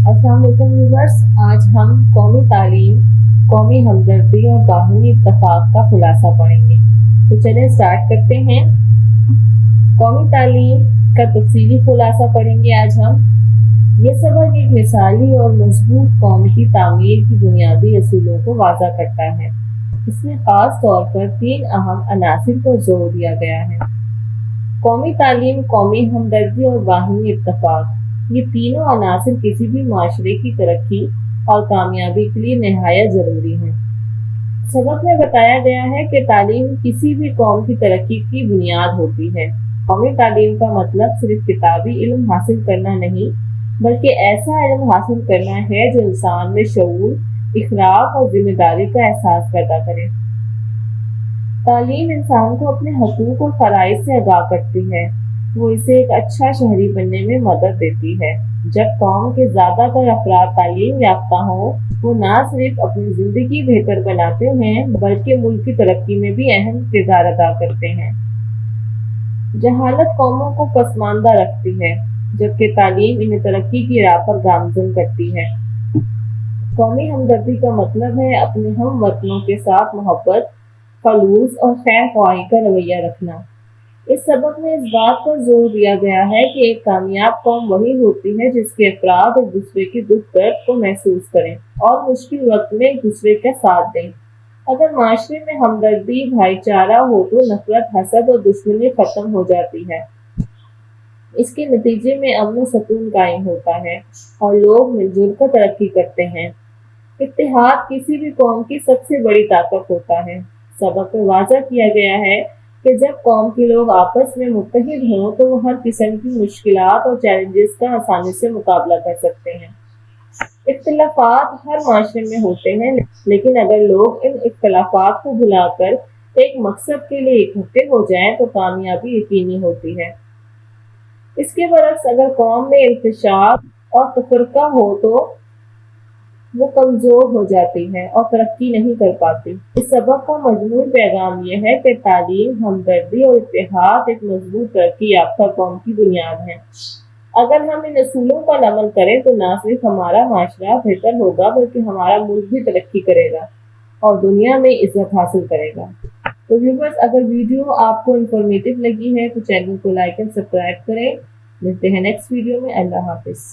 अस्सलाम वालेकुम व्यूअर्स, आज हम कौमी तालीम, कौमी हमदर्दी और बाहमी इत्तफाक का खुलासा पढ़ेंगे। तो चलें स्टार्ट करते हैं। कौमी तालीम का तफसीली खुलासा पढ़ेंगे आज हम। ये सबक एक मिसाली और मजबूत कौम की तामीर की बुनियादी असूलों को वाज़ा करता है। इसमें ख़ास तौर पर 3 अहम अनासिर पर जोर दिया गया है: कौमी तालीम, कौमी हमदर्दी और बाहमी इत्तफाक। ये तीनों अनासिर किसी भी माशरे की तरक्की और कामयाबी के लिए निहायत ज़रूरी हैं। सबक में बताया गया है कि तालीम किसी भी कौम की तरक्की की बुनियाद होती है। कौमी तालीम का मतलब सिर्फ किताबी इल्म हासिल करना नहीं, बल्कि ऐसा इल्म हासिल करना है जो इंसान में शऊर, इखलाक और जिम्मेदारी का एहसास पैदा करे। तालीम इंसान को अपने हकूक़ और फ़राइज़ से आगाह करती है। वो इसे एक अच्छा शहरी बनने में मदद देती है। जब कौम के ज़्यादातर अफराद तालीम याफ्ता हों, वो ना सिर्फ अपनी ज़िंदगी बेहतर बनाते हैं, बल्कि मुल्क की तरक्की में भी अहम किरदार अदा करते हैं। जहालत कौमों को पसमानदा रखती है, जबकि तालीम इन्हें तरक्की की राह पर गामज़न करती है। कौमी हमदर्दी का मतलब है अपने हम वतनों के साथ मोहब्बत, खलूस और खैर ख्वाही का रवैया रखना। इस सबक में इस बात पर जोर दिया गया है कि एक कामयाब कौम वही होती है जिसके अफराद एक दूसरे के दुख दर्द को महसूस करें और मुश्किल वक्त में एक दूसरे का साथ दें। अगर माशरे में हमदर्दी, भाईचारा हो तो नफरत, हसद और दुश्मनी खत्म हो जाती है। इसके नतीजे में अमन सुकून कायम होता है और लोग मिलजुल कर तरक्की करते हैं। इत्तेहाद किसी भी कौम की सबसे बड़ी ताकत होता है। सबक में वाज़ा किया गया है कि जब कौम के लोग आपस में मुत्तहिद हों तो वो हर किस्म की मुश्किलात और चैलेंजेस का आसानी से मुकाबला कर सकते हैं। इख्तिलाफात हर माशरे में होते हैं, लेकिन अगर लोग इन इख्तिलाफात को भुलाकर एक मकसद के लिए इकट्ठे हो जाएं तो कामयाबी यकीनी होती है। इसके बरक्स अगर कौम में इंतशार और तफरका हो तो वो कमज़ोर हो जाती है और तरक्की नहीं कर पाती। इस सबक का मजमून पैगाम ये है कि तालीम, हमदर्दी और इत्तेहाद एक मजबूत तरक्की याफ्ता कौम की बुनियाद है। अगर हम इन असूलों पर अमल करें तो न सिर्फ हमारा माशरा बेहतर होगा, बल्कि हमारा मुल्क भी तरक्की करेगा और दुनिया में इज्जत हासिल करेगा। तो व्यूअर्स, अगर वीडियो आपको इंफॉर्मेटिव लगी है तो चैनल को लाइक एंड सब्सक्राइब करें। मिलते हैं नेक्स्ट वीडियो में। अल्लाह हाफिज़।